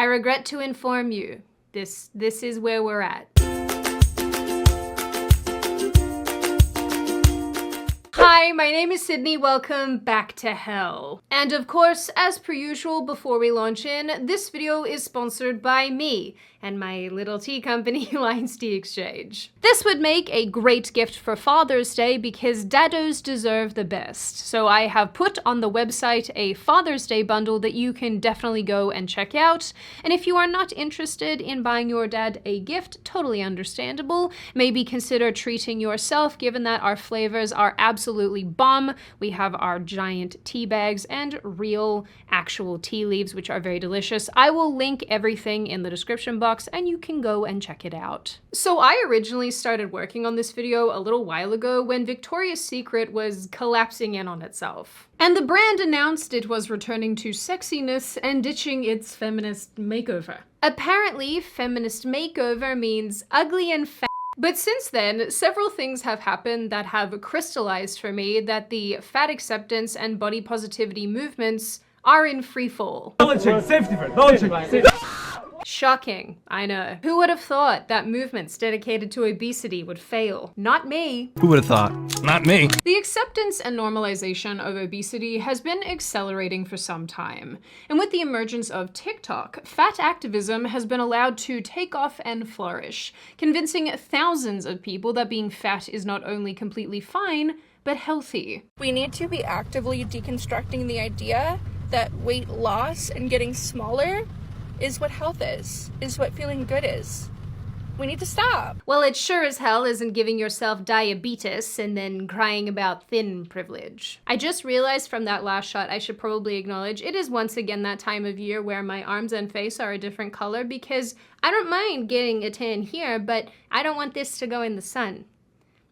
I regret to inform you, this is where we're at. Hi, my name is Sydney, welcome back to hell. And of course, as per usual, before we launch in, this video is sponsored by me and my little tea company, Lines Tea Exchange. This would make a great gift for Father's Day because daddos deserve the best. So I have put on the website a Father's Day bundle that you can definitely go and check out. And if you are not interested in buying your dad a gift, totally understandable. Maybe consider treating yourself, given that our flavors are absolutely bomb. We have our giant tea bags and real actual tea leaves, which are very delicious. I will link everything in the description box and you can go and check it out. So I originally started working on this video a little while ago when Victoria's Secret was collapsing in on itself. And the brand announced it was returning to sexiness and ditching its feminist makeover. Apparently, feminist makeover means ugly and fat. But since then, several things have happened that have crystallized for me that the fat acceptance and body positivity movements are in freefall. Shocking, I know. Who would have thought that movements dedicated to obesity would fail? Not me. Who would have thought? Not me. The acceptance and normalization of obesity has been accelerating for some time. And with the emergence of TikTok, fat activism has been allowed to take off and flourish, convincing thousands of people that being fat is not only completely fine, but healthy. We need to be actively deconstructing the idea that weight loss and getting smaller is what health is what feeling good is. We need to stop. Well, it sure as hell isn't giving yourself diabetes and then crying about thin privilege. I just realized from that last shot I should probably acknowledge it is once again that time of year where my arms and face are a different color because I don't mind getting a tan here, but I don't want this to go in the sun.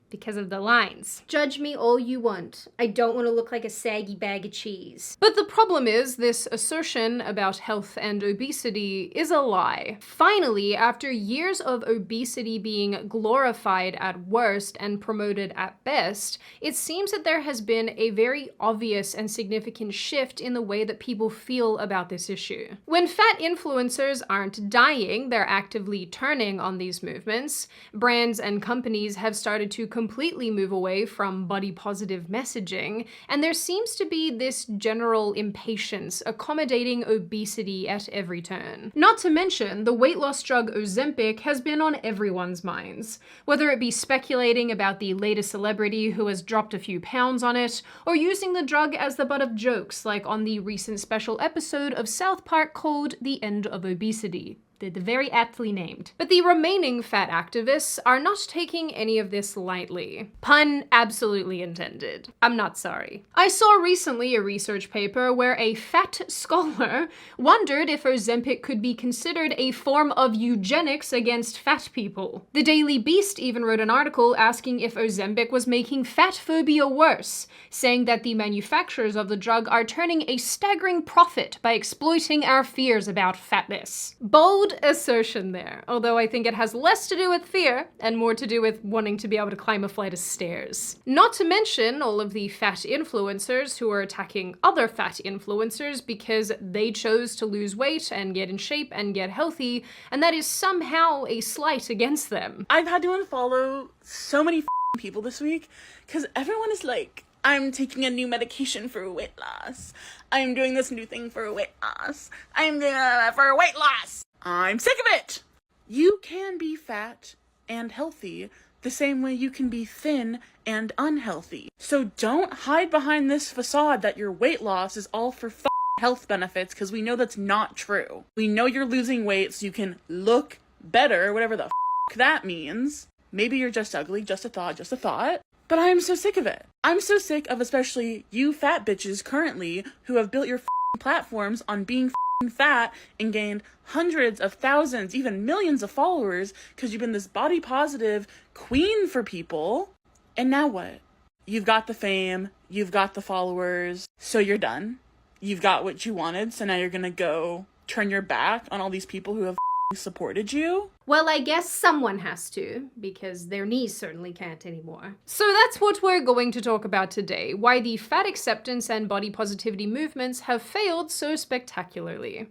Because of the lines. Judge me all you want. I don't want to look like a saggy bag of cheese. But the problem is, this assertion about health and obesity is a lie. Finally, after years of obesity being glorified at worst and promoted at best, it seems that there has been a very obvious and significant shift in the way that people feel about this issue. When fat influencers aren't dying, they're actively turning on these movements. Brands and companies have started to completely move away from body positive messaging, and there seems to be this general impatience accommodating obesity at every turn. Not to mention, the weight loss drug Ozempic has been on everyone's minds, whether it be speculating about the latest celebrity who has dropped a few pounds on it, or using the drug as the butt of jokes like on the recent special episode of South Park called The End of Obesity. They're very aptly named. But the remaining fat activists are not taking any of this lightly. Pun absolutely intended. I'm not sorry. I saw recently a research paper where a fat scholar wondered if Ozempic could be considered a form of eugenics against fat people. The Daily Beast even wrote an article asking if Ozempic was making fat phobia worse, saying that the manufacturers of the drug are turning a staggering profit by exploiting our fears about fatness. Bold assertion there, although I think it has less to do with fear and more to do with wanting to be able to climb a flight of stairs. Not to mention all of the fat influencers who are attacking other fat influencers because they chose to lose weight and get in shape and get healthy, and that is somehow a slight against them. I've had to unfollow so many people this week because everyone is like, I'm taking a new medication for weight loss. I'm doing this new thing for weight loss. I'm doing for weight loss. I'm sick of it! You can be fat and healthy the same way you can be thin and unhealthy. So don't hide behind this facade that your weight loss is all for health benefits, because we know that's not true. We know you're losing weight so you can look better, whatever the that means. Maybe you're just ugly, just a thought. But I am so sick of it. I'm so sick of especially you fat bitches currently who have built your platforms on being fat and gained hundreds of thousands, even millions of followers because you've been this body positive queen for people. And now what? You've got the fame, you've got the followers, so you're done. You've got what you wanted, so now you're gonna go turn your back on all these people who have supported you? Well, I guess someone has to, because their knees certainly can't anymore. So that's what we're going to talk about today, why the fat acceptance and body positivity movements have failed so spectacularly.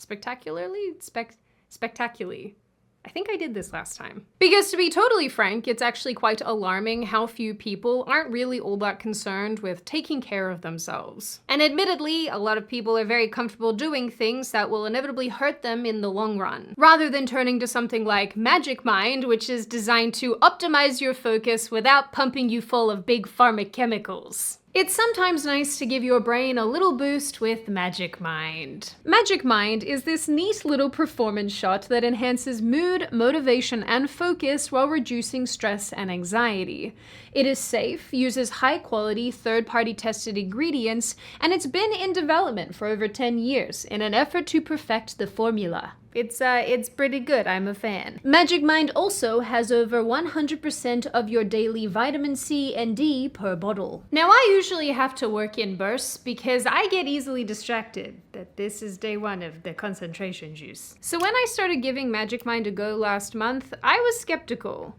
Spectacularly. I think I did this last time. Because to be totally frank, it's actually quite alarming how few people aren't really all that concerned with taking care of themselves. And admittedly, a lot of people are very comfortable doing things that will inevitably hurt them in the long run, rather than turning to something like Magic Mind, which is designed to optimize your focus without pumping you full of big pharma chemicals. It's sometimes nice to give your brain a little boost with Magic Mind. Magic Mind is this neat little performance shot that enhances mood, motivation, and focus while reducing stress and anxiety. It is safe, uses high-quality, third-party tested ingredients, and it's been in development for over 10 years in an effort to perfect the formula. It's pretty good, I'm a fan. Magic Mind also has over 100% of your daily vitamin C and D per bottle. Now I usually have to work in bursts because I get easily distracted that this is day 1 of the concentration juice. So when I started giving Magic Mind a go last month, I was skeptical.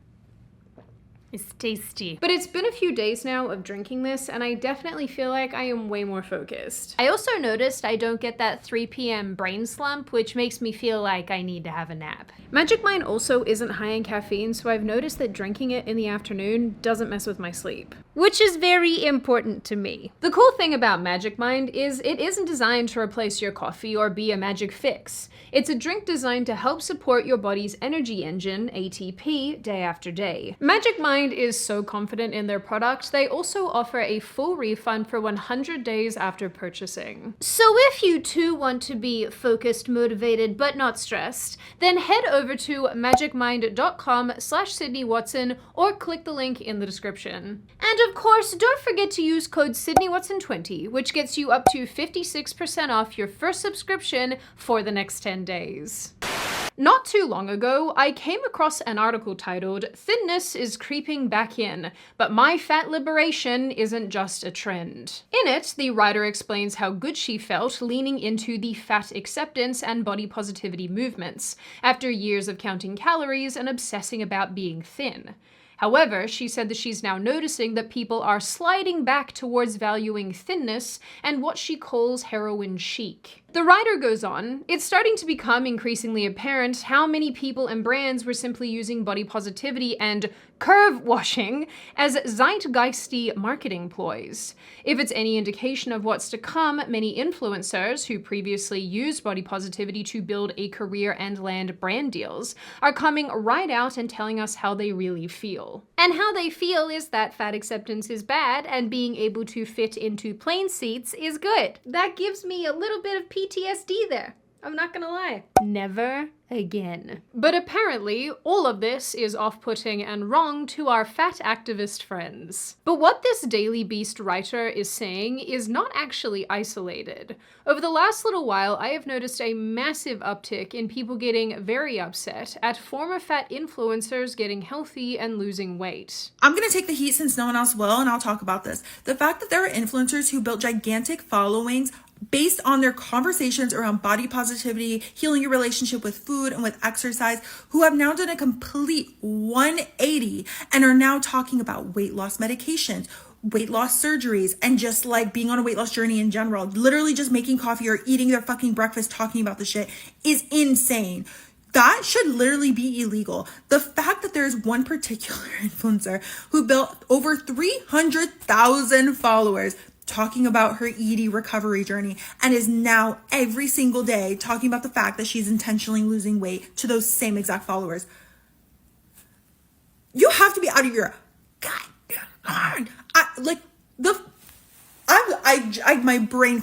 It's tasty. But it's been a few days now of drinking this, and I definitely feel like I am way more focused. I also noticed I don't get that 3 p.m. brain slump, which makes me feel like I need to have a nap. Magic Mind also isn't high in caffeine, so I've noticed that drinking it in the afternoon doesn't mess with my sleep, which is very important to me. The cool thing about Magic Mind is it isn't designed to replace your coffee or be a magic fix. It's a drink designed to help support your body's energy engine, ATP, day after day. Magic Mind is so confident in their product, they also offer a full refund for 100 days after purchasing. So if you too want to be focused, motivated, but not stressed, then head over to magicmind.com/Sydney Watson or click the link in the description. And of course, don't forget to use code SydneyWatson20, which gets you up to 56% off your first subscription for the next 10 days. Not too long ago, I came across an article titled, "Thinness is Creeping Back In, but My Fat Liberation Isn't Just a Trend." In it, the writer explains how good she felt leaning into the fat acceptance and body positivity movements, after years of counting calories and obsessing about being thin. However, she said that she's now noticing that people are sliding back towards valuing thinness and what she calls heroin chic. The writer goes on, "It's starting to become increasingly apparent how many people and brands were simply using body positivity and curve washing as zeitgeisty marketing ploys. If it's any indication of what's to come, many influencers who previously used body positivity to build a career and land brand deals are coming right out and telling us how they really feel. And how they feel is that fat acceptance is bad and being able to fit into plane seats is good." That gives me a little bit of PTSD there. I'm not gonna lie. Never again. But apparently, all of this is off-putting and wrong to our fat activist friends. But what this Daily Beast writer is saying is not actually isolated. Over the last little while, I have noticed a massive uptick in people getting very upset at former fat influencers getting healthy and losing weight. I'm going to take the heat since no one else will, and I'll talk about this. The fact that there are influencers who built gigantic followings based on their conversations around body positivity, healing your relationship with food and with exercise, who have now done a complete 180 and are now talking about weight loss medications, weight loss surgeries, and just like being on a weight loss journey in general, literally just making coffee or eating their fucking breakfast talking about the shit is insane. That should literally be illegal. The fact that there's one particular influencer who built over 300,000 followers talking about her ED recovery journey and is now every single day talking about the fact that she's intentionally losing weight to those same exact followers. You have to be out of your God. My brain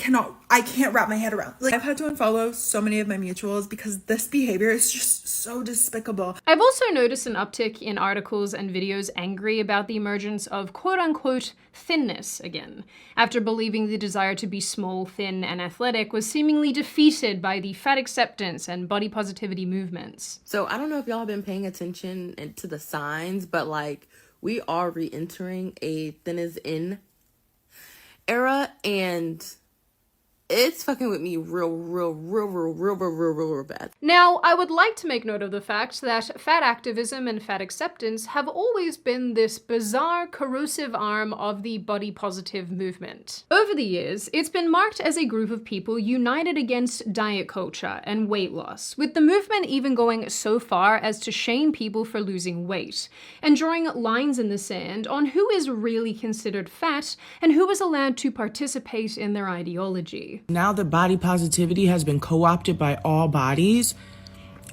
I can't wrap my head around. Like, I've had to unfollow so many of my mutuals because this behavior is just so despicable. I've also noticed an uptick in articles and videos angry about the emergence of quote-unquote thinness again, after believing the desire to be small, thin, and athletic was seemingly defeated by the fat acceptance and body positivity movements. So I don't know if y'all have been paying attention to the signs, but like, we are re-entering a thin is in era, and it's fucking with me real bad. Now, I would like to make note of the fact that fat activism and fat acceptance have always been this bizarre, corrosive arm of the body positive movement. Over the years, it's been marked as a group of people united against diet culture and weight loss, with the movement even going so far as to shame people for losing weight, and drawing lines in the sand on who is really considered fat and who is allowed to participate in their ideology. Now that body positivity has been co-opted by all bodies,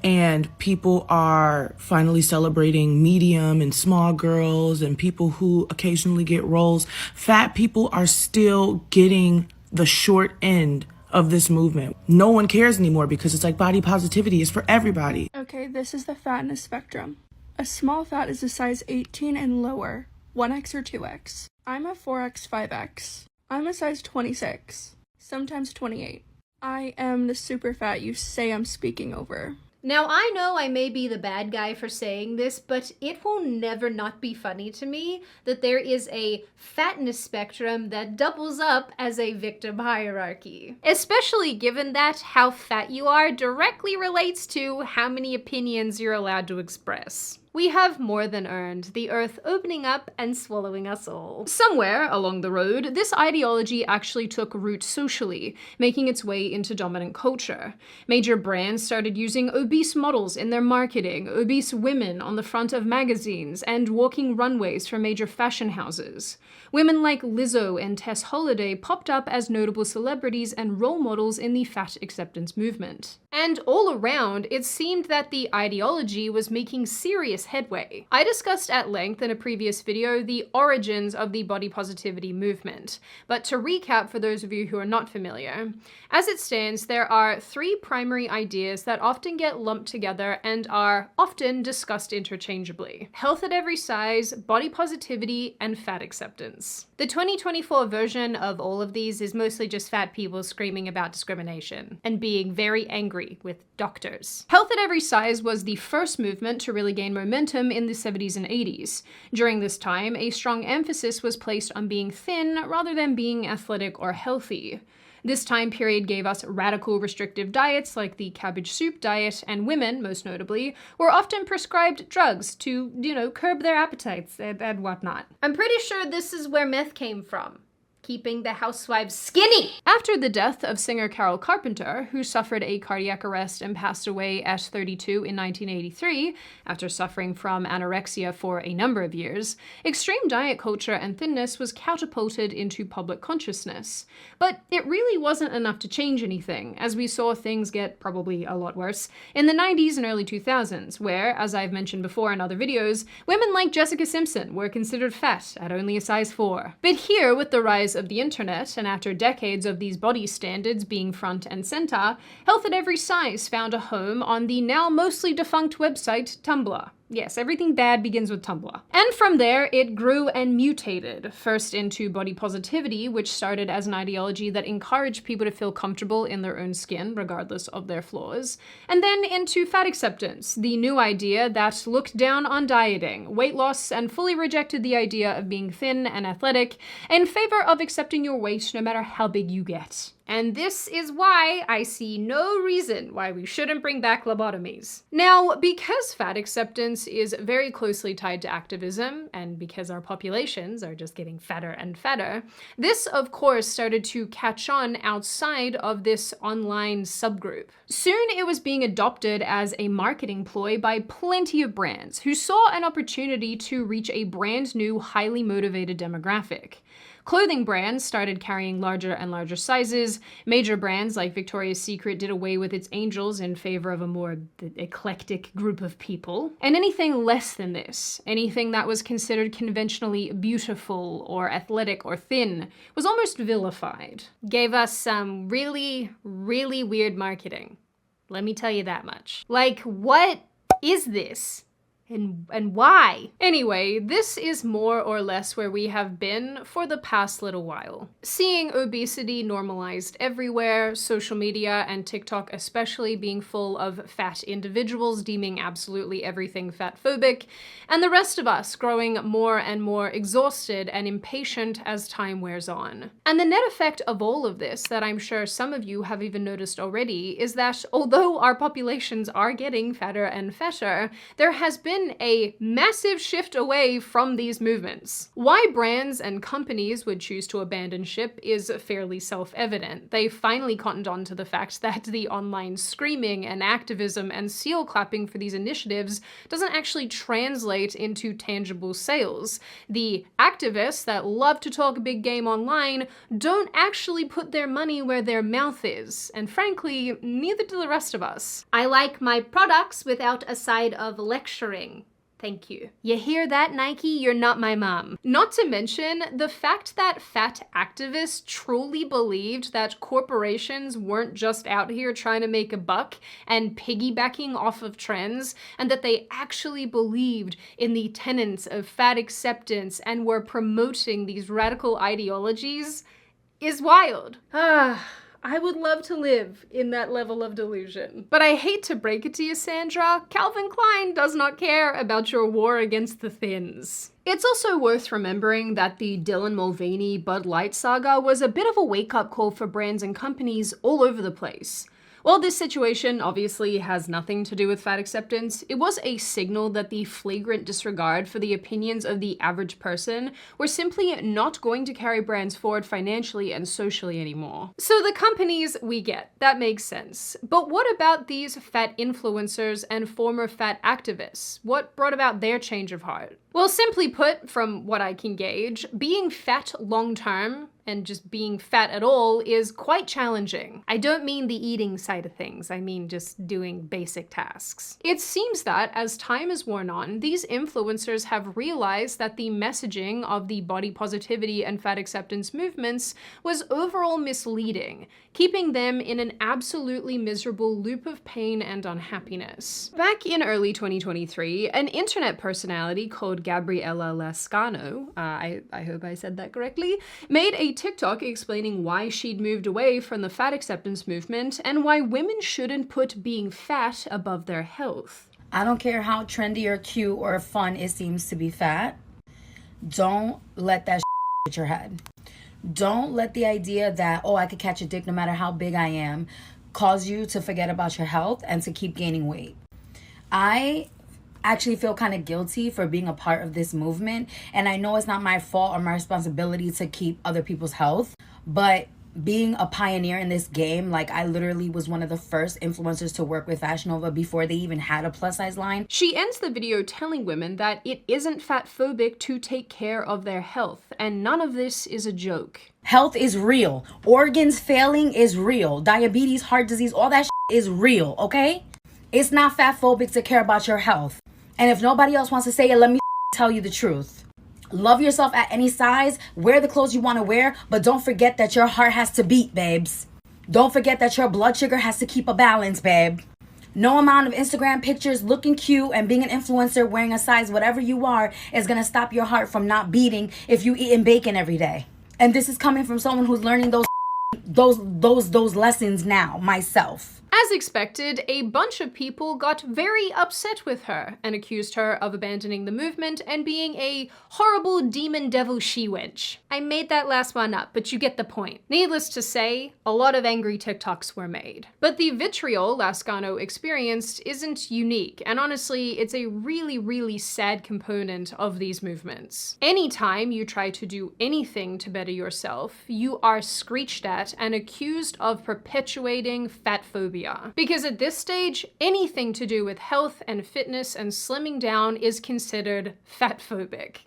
and people are finally celebrating medium and small girls and people who occasionally get rolls, fat people are still getting the short end of this movement. No one cares anymore because it's like body positivity is for everybody. Okay, this is the fatness spectrum. A small fat is a size 18 and lower, 1X or 2X. I'm a 4X, 5X. I'm a size 26. Sometimes 28. I am the super fat you say I'm speaking over. Now, I know I may be the bad guy for saying this, but it will never not be funny to me that there is a fatness spectrum that doubles up as a victim hierarchy. Especially given that how fat you are directly relates to how many opinions you're allowed to express. We have more than earned the earth opening up and swallowing us all. Somewhere along the road, this ideology actually took root socially, making its way into dominant culture. Major brands started using obese models in their marketing, obese women on the front of magazines, and walking runways for major fashion houses. Women like Lizzo and Tess Holliday popped up as notable celebrities and role models in the fat acceptance movement. And all around, it seemed that the ideology was making serious headway. I discussed at length in a previous video the origins of the body positivity movement, but to recap for those of you who are not familiar, as it stands, there are three primary ideas that often get lumped together and are often discussed interchangeably: health at every size, body positivity, and fat acceptance. The 2024 version of all of these is mostly just fat people screaming about discrimination and being very angry with doctors. Health at every size was the first movement to really gain momentum in the 70s and 80s. During this time, a strong emphasis was placed on being thin rather than being athletic or healthy. This time period gave us radical restrictive diets like the cabbage soup diet, and women, most notably, were often prescribed drugs to, curb their appetites and whatnot. I'm pretty sure this is where meth came from. Keeping the housewives skinny! After the death of singer Carol Carpenter, who suffered a cardiac arrest and passed away at 32 in 1983, after suffering from anorexia for a number of years, extreme diet culture and thinness was catapulted into public consciousness. But it really wasn't enough to change anything, as we saw things get probably a lot worse in the 90s and early 2000s, where, as I've mentioned before in other videos, women like Jessica Simpson were considered fat at only a size 4. But here, with the rise of the internet, and after decades of these body standards being front and center, health at every size found a home on the now mostly defunct website Tumblr. Yes, everything bad begins with Tumblr. And from there, it grew and mutated, first into body positivity, which started as an ideology that encouraged people to feel comfortable in their own skin, regardless of their flaws, and then into fat acceptance, the new idea that looked down on dieting, weight loss, and fully rejected the idea of being thin and athletic, in favor of accepting your weight no matter how big you get. And this is why I see no reason why we shouldn't bring back lobotomies. Now, because fat acceptance is very closely tied to activism, and because our populations are just getting fatter and fatter, this, of course, started to catch on outside of this online subgroup. Soon, it was being adopted as a marketing ploy by plenty of brands who saw an opportunity to reach a brand new, highly motivated demographic. Clothing brands started carrying larger and larger sizes. Major brands like Victoria's Secret did away with its angels in favor of a more eclectic group of people. And anything less than this, anything that was considered conventionally beautiful or athletic or thin, was almost vilified. Gave us some really, really weird marketing. Let me tell you that much. Like, what is this? And why? Anyway, this is more or less where we have been for the past little while. Seeing obesity normalized everywhere, social media and TikTok especially being full of fat individuals deeming absolutely everything fatphobic, and the rest of us growing more and more exhausted and impatient as time wears on. And the net effect of all of this, that I'm sure some of you have even noticed already, is that although our populations are getting fatter and fatter, there has been a massive shift away from these movements. Why brands and companies would choose to abandon ship is fairly self-evident. They finally cottoned on to the fact that the online screaming and activism and seal clapping for these initiatives doesn't actually translate into tangible sales. The activists that love to talk big game online don't actually put their money where their mouth is, and frankly, neither do the rest of us. I like my products without a side of lecturing. Thank you. You hear that, Nike? You're not my mom. Not to mention the fact that fat activists truly believed that corporations weren't just out here trying to make a buck and piggybacking off of trends, and that they actually believed in the tenets of fat acceptance and were promoting these radical ideologies is wild. I would love to live in that level of delusion. But I hate to break it to you, Sandra, Calvin Klein does not care about your war against the thins. It's also worth remembering that the Dylan Mulvaney Bud Light saga was a bit of a wake-up call for brands and companies all over the place. While this situation obviously has nothing to do with fat acceptance, it was a signal that the flagrant disregard for the opinions of the average person were simply not going to carry brands forward financially and socially anymore. So the companies we get, that makes sense. But what about these fat influencers and former fat activists? What brought about their change of heart? Well, simply put, from what I can gauge, being fat long-term, and just being fat at all, is quite challenging. I don't mean the eating side of things, I mean just doing basic tasks. It seems that as time has worn on, these influencers have realized that the messaging of the body positivity and fat acceptance movements was overall misleading, keeping them in an absolutely miserable loop of pain and unhappiness. Back in early 2023, an internet personality called Gabriella Lascano, I hope I said that correctly, made a TikTok explaining why she'd moved away from the fat acceptance movement and why women shouldn't put being fat above their health. I don't care how trendy or cute or fun it seems to be fat. Don't let that hit your head. Don't let the idea that, oh, I could catch a dick no matter how big I am, cause you to forget about your health and to keep gaining weight. I actually feel kind of guilty for being a part of this movement, and I know it's not my fault or my responsibility to keep other people's health, but being a pioneer in this game, like I literally was one of the first influencers to work with Fashion Nova before they even had a plus size line. She ends the video telling women that it isn't fatphobic to take care of their health, and none of this is a joke. Health is real. Organs failing is real. Diabetes, heart disease, all that is real, okay? It's not fatphobic to care about your health. And if nobody else wants to say it, let me tell you the truth. Love yourself at any size, wear the clothes you want to wear, but don't forget that your heart has to beat, babes. Don't forget that your blood sugar has to keep a balance, babe. No amount of Instagram pictures looking cute and being an influencer wearing a size whatever you are is going to stop your heart from not beating if you eating bacon every day. And this is coming from someone who's learning those lessons now, myself. As expected, a bunch of people got very upset with her and accused her of abandoning the movement and being a horrible demon devil she-wench. I made that last one up, but you get the point. Needless to say, a lot of angry TikToks were made. But the vitriol Lascano experienced isn't unique, and honestly, it's a really, really sad component of these movements. Anytime you try to do anything to better yourself, you are screeched at and accused of perpetuating fat phobia. Because at this stage, anything to do with health and fitness and slimming down is considered fatphobic.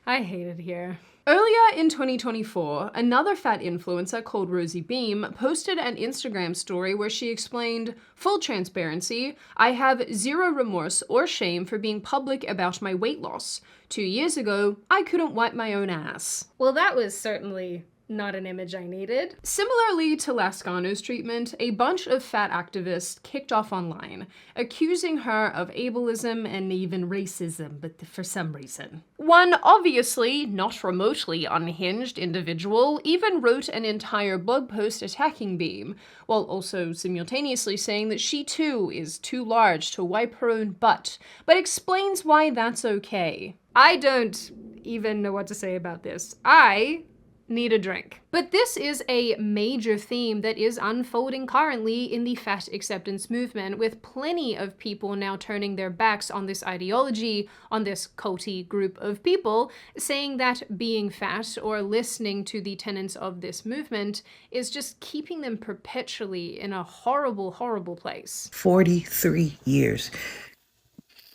I hate it here. Earlier in 2024, another fat influencer called Rosie Beam posted an Instagram story where she explained, "Full transparency, I have zero remorse or shame for being public about my weight loss. 2 years ago, I couldn't wipe my own ass." Well, that was certainly Not an image I needed. Similarly to Lascano's treatment, a bunch of fat activists kicked off online, accusing her of ableism and even racism, but for some reason. One obviously not remotely unhinged individual even wrote an entire blog post attacking Beam, while also simultaneously saying that she too is too large to wipe her own butt, but explains why that's okay. I don't even know what to say about this. I need a drink. But this is a major theme that is unfolding currently in the fat acceptance movement, with plenty of people now turning their backs on this ideology, on this culty group of people, saying that being fat or listening to the tenets of this movement is just keeping them perpetually in a horrible, horrible place. 43 years.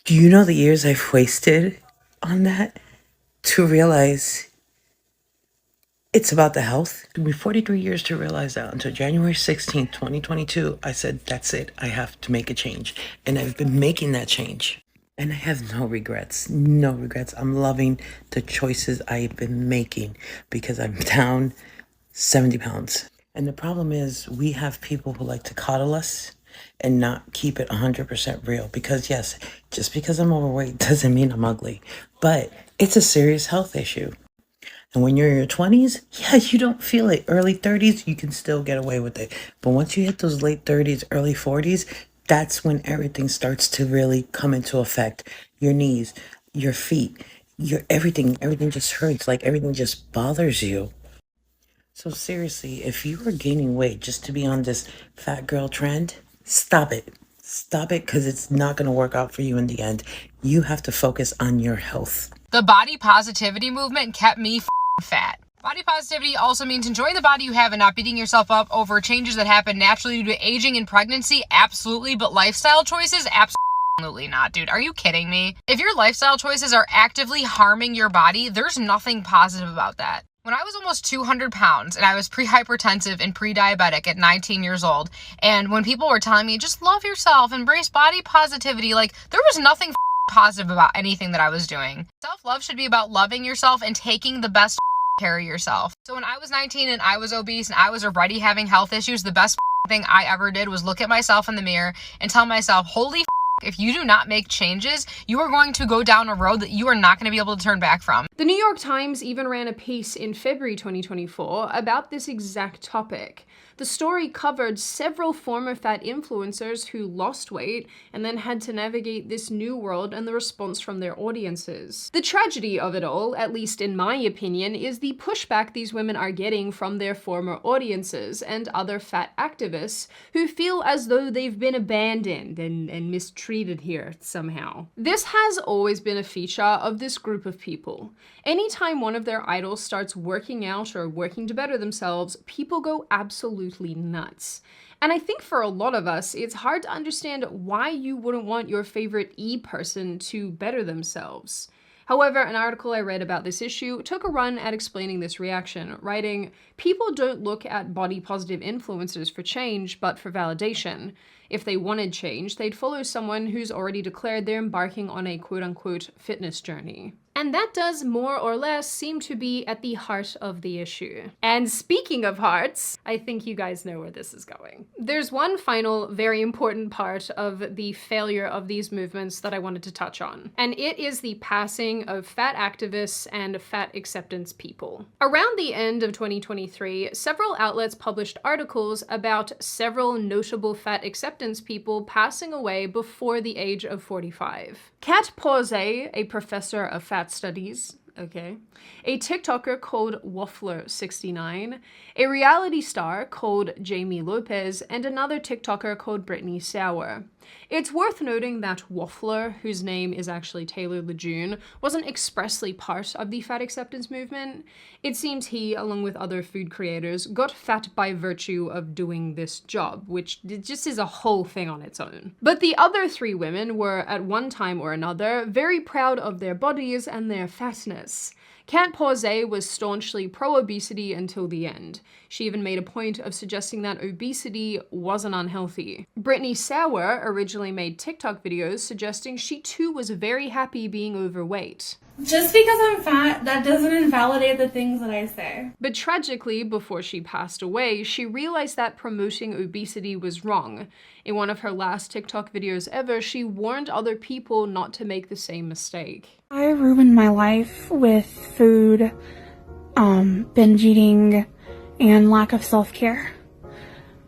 Do you know the years I've wasted on that to realize it's about the health? It took me 43 years to realize that. Until January 16th, 2022, I said, that's it. I have to make a change. And I've been making that change. And I have no regrets. No regrets. I'm loving the choices I've been making because I'm down 70 pounds. And the problem is we have people who like to coddle us and not keep it 100% real. Because yes, just because I'm overweight doesn't mean I'm ugly. But it's a serious health issue. And when you're in your 20s, yeah, you don't feel it. Early 30s, you can still get away with it. But once you hit those late 30s, early 40s, that's when everything starts to really come into effect. Your knees, your feet, your everything just hurts. Like everything just bothers you. So seriously, if you are gaining weight just to be on this fat girl trend, stop it. Stop it, because it's not going to work out for you in the end. You have to focus on your health. The body positivity movement kept me fat. Body positivity also means enjoying the body you have and not beating yourself up over changes that happen naturally due to aging and pregnancy. Absolutely. But lifestyle choices? Absolutely not, dude. Are you kidding me? If your lifestyle choices are actively harming your body, there's nothing positive about that. When I was almost 200 pounds and I was pre-hypertensive and pre-diabetic at 19 years old, and when people were telling me, just love yourself, embrace body positivity, like there was nothing positive about anything that I was doing. Self-love should be about loving yourself and taking the best care of yourself. So when I was 19 and I was obese and I was already having health issues, the best thing I ever did was look at myself in the mirror and tell myself, holy if you do not make changes, you are going to go down a road that you are not going to be able to turn back from. The New York Times even ran a piece in February 2024 about this exact topic. The story covered several former fat influencers who lost weight and then had to navigate this new world and the response from their audiences. The tragedy of it all, at least in my opinion, is the pushback these women are getting from their former audiences and other fat activists who feel as though they've been abandoned and mistreated here somehow. This has always been a feature of this group of people. Anytime one of their idols starts working out or working to better themselves, people go absolutely nuts. And I think for a lot of us, it's hard to understand why you wouldn't want your favorite person to better themselves. However, an article I read about this issue took a run at explaining this reaction, writing, "People don't look at body positive influencers for change, but for validation. If they wanted change, they'd follow someone who's already declared they're embarking on a quote-unquote fitness journey." And that does more or less seem to be at the heart of the issue. And speaking of hearts, I think you guys know where this is going. There's one final very important part of the failure of these movements that I wanted to touch on, and it is the passing of fat activists and fat acceptance people. Around the end of 2023, several outlets published articles about several notable fat acceptance people passing away before the age of 45. Kat Pause, a professor of fat studies, okay, a TikToker called Waffler69, a reality star called Jamie Lopez, and another TikToker called Brittany Sauer. It's worth noting that Waffler, whose name is actually Taylor Lejeune, wasn't expressly part of the fat acceptance movement. It seems he, along with other food creators, got fat by virtue of doing this job, which just is a whole thing on its own. But the other three women were, at one time or another, very proud of their bodies and their fatness. Kat Pause was staunchly pro-obesity until the end. She even made a point of suggesting that obesity wasn't unhealthy. Brittany Sauer originally made TikTok videos suggesting she too was very happy being overweight. Just because I'm fat, that doesn't invalidate the things that I say. But tragically, before she passed away, she realized that promoting obesity was wrong. In one of her last TikTok videos ever, she warned other people not to make the same mistake. I ruined my life with food, binge eating, and lack of self-care.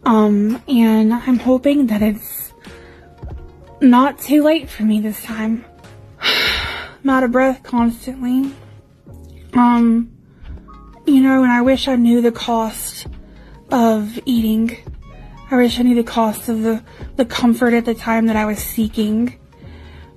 And I'm hoping that it's not too late for me this time. I'm out of breath constantly. You know, and I wish I knew the cost of eating. I wish I knew the cost of the comfort at the time that I was seeking.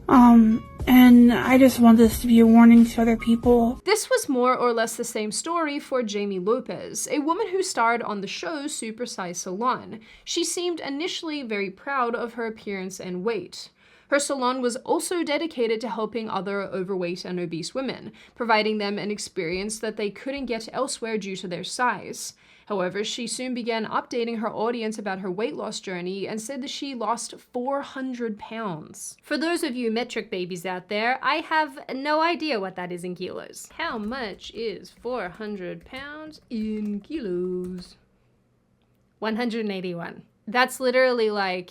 And I just want this to be a warning to other people. This was more or less the same story for Jamie Lopez, a woman who starred on the show Super Size Salon. She seemed initially very proud of her appearance and weight. Her salon was also dedicated to helping other overweight and obese women, providing them an experience that they couldn't get elsewhere due to their size. However, she soon began updating her audience about her weight loss journey and said that she lost 400 pounds. For those of you metric babies out there, I have no idea what that is in kilos. How much is 400 pounds in kilos? 181. That's literally like...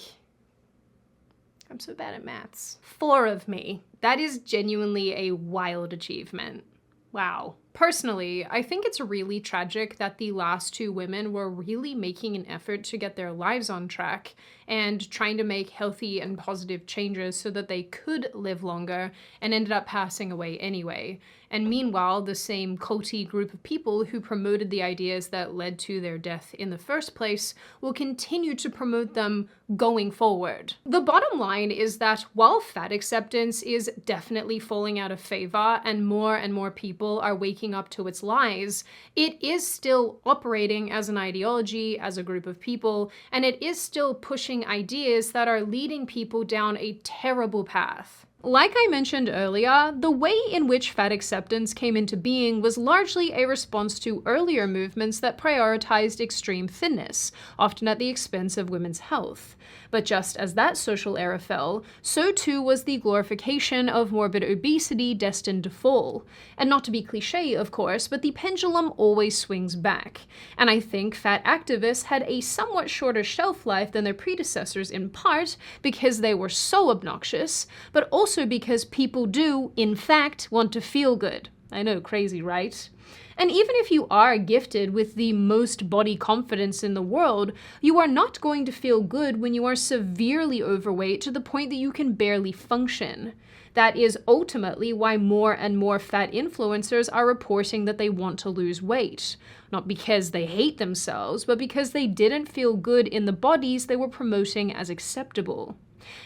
I'm so bad at maths. 4 of me. That is genuinely a wild achievement. Wow. Personally, I think it's really tragic that the last 2 women were really making an effort to get their lives on track and trying to make healthy and positive changes so that they could live longer and ended up passing away anyway. And meanwhile, the same culty group of people who promoted the ideas that led to their death in the first place will continue to promote them going forward. The bottom line is that while fat acceptance is definitely falling out of favor and more people are waking up to its lies, it is still operating as an ideology, as a group of people, and it is still pushing ideas that are leading people down a terrible path. Like I mentioned earlier, the way in which fat acceptance came into being was largely a response to earlier movements that prioritized extreme thinness, often at the expense of women's health. But just as that social era fell, so too was the glorification of morbid obesity destined to fall. And not to be cliche, of course, but the pendulum always swings back. And I think fat activists had a somewhat shorter shelf life than their predecessors in part because they were so obnoxious, but also because people do, in fact, want to feel good. I know, crazy, right? And even if you are gifted with the most body confidence in the world, you are not going to feel good when you are severely overweight to the point that you can barely function. That is ultimately why more and more fat influencers are reporting that they want to lose weight. Not because they hate themselves, but because they didn't feel good in the bodies they were promoting as acceptable.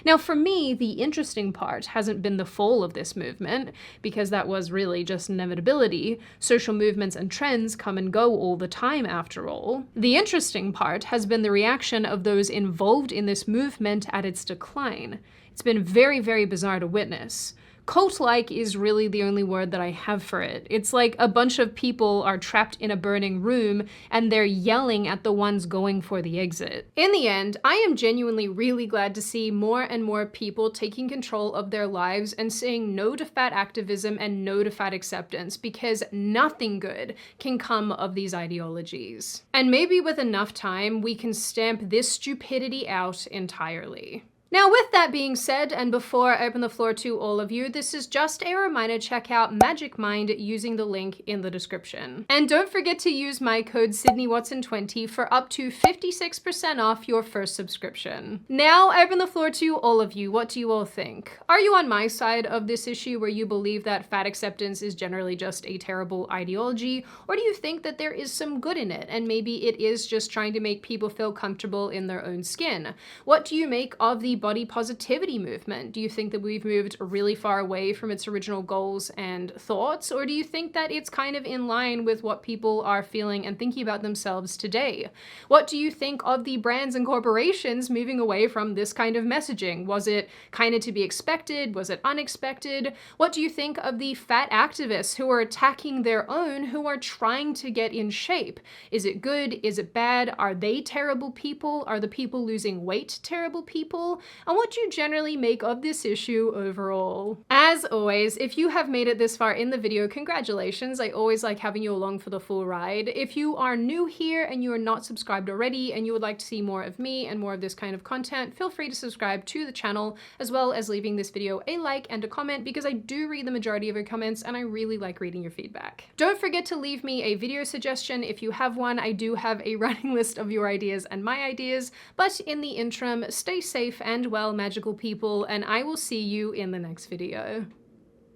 Now, for me, the interesting part hasn't been the fall of this movement, because that was really just inevitability. Social movements and trends come and go all the time, after all. The interesting part has been the reaction of those involved in this movement at its decline. It's been very bizarre to witness. Cult-like is really the only word that I have for it. It's like a bunch of people are trapped in a burning room and they're yelling at the ones going for the exit. In the end, I am genuinely really glad to see more and more people taking control of their lives and saying no to fat activism and no to fat acceptance, because nothing good can come of these ideologies. And maybe with enough time, we can stamp this stupidity out entirely. Now, with that being said, and before I open the floor to all of you, this is just a reminder to check out Magic Mind using the link in the description. And don't forget to use my code SydneyWatson20 for up to 56% off your first subscription. Now, I open the floor to all of you. What do you all think? Are you on my side of this issue where you believe that fat acceptance is generally just a terrible ideology? Or do you think that there is some good in it, and maybe it is just trying to make people feel comfortable in their own skin? What do you make of the body positivity movement? Do you think that we've moved really far away from its original goals and thoughts? Or do you think that it's kind of in line with what people are feeling and thinking about themselves today? What do you think of the brands and corporations moving away from this kind of messaging? Was it kind of to be expected? Was it unexpected? What do you think of the fat activists who are attacking their own, who are trying to get in shape? Is it good? Is it bad? Are they terrible people? Are the people losing weight terrible people? and what you generally make of this issue overall. As always, if you have made it this far in the video, congratulations. I always like having you along for the full ride. If you are new here and you are not subscribed already and you would like to see more of me and more of this kind of content, feel free to subscribe to the channel, as well as leaving this video a like and a comment, because I do read the majority of your comments and I really like reading your feedback. Don't forget to leave me a video suggestion if you have one. I do have a running list of your ideas and my ideas, but in the interim, stay safe and well, magical people, and I will see you in the next video.